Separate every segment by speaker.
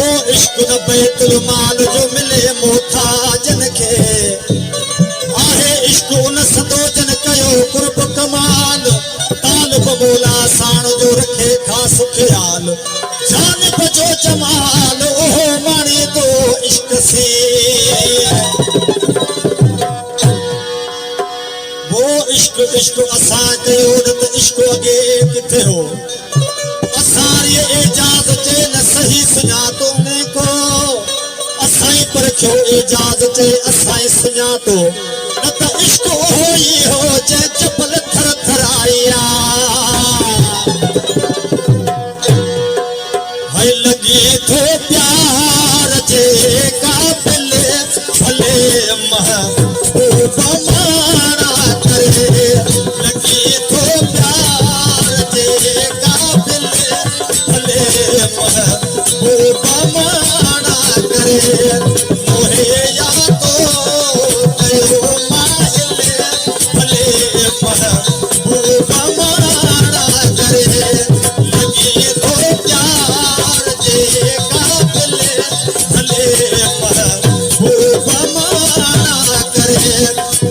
Speaker 1: बैतुल माल जो मिले मोहताजन के आहे इश्क उन सदोजन कयो कुर्ब कमाल ताल बबोला साण जो रखे खास ख्याल जान बजो जमाल ओहो माणी दो इश्क से वो इश्क इश्क असा कयो न त इश्क अगे किथे हो असा ये एजाज चे न सही सुञातो ने को असाई पर क्यों एजाज चे असाई सुञातो न त इश्क ओहो ही हो जे चपल थर थराया है लगी थो प्यार जे काबिल भले महबूब माना करे लगी थो प्यार जे काबिल भले महबूब माना करे मोहे या तो कयो माहिल भले महबूब माना करे लगी थो प्यार जे काबिल भले महबूब माना करे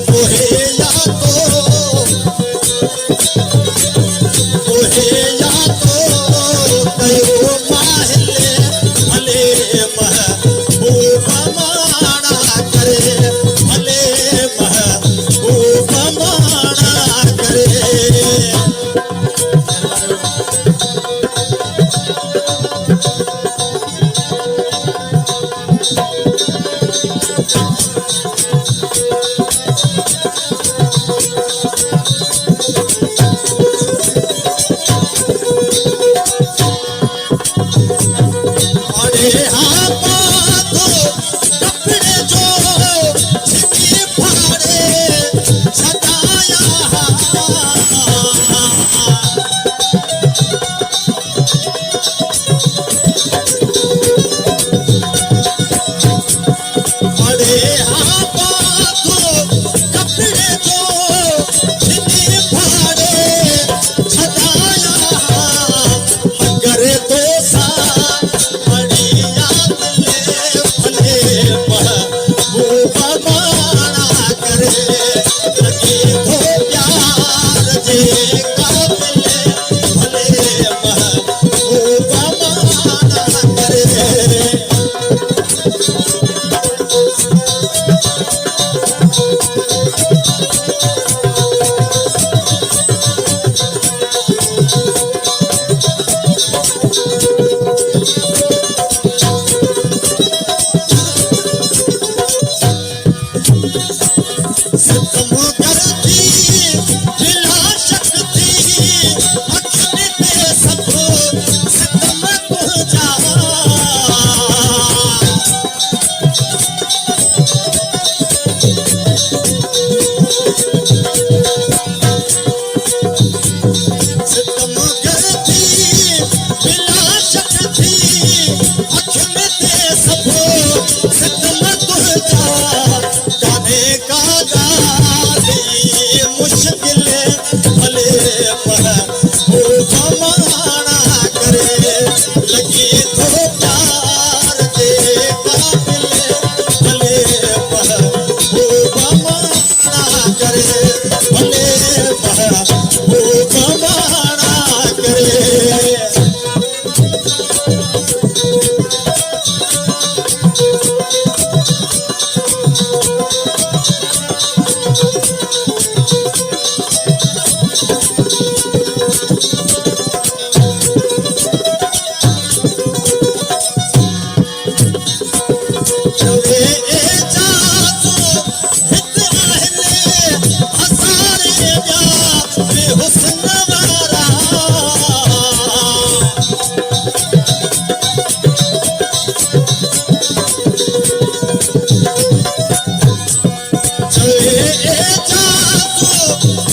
Speaker 1: मोहे या तो कयो माहिल भले महबूब माना करे भले महबूब माना करे अरे हाँ बातो कपड़े जो छिपी फाड़े छटाया अरे हाँ बातो कपड़े जो छिपी फाड़े छटाया मगर तो सा एजाज़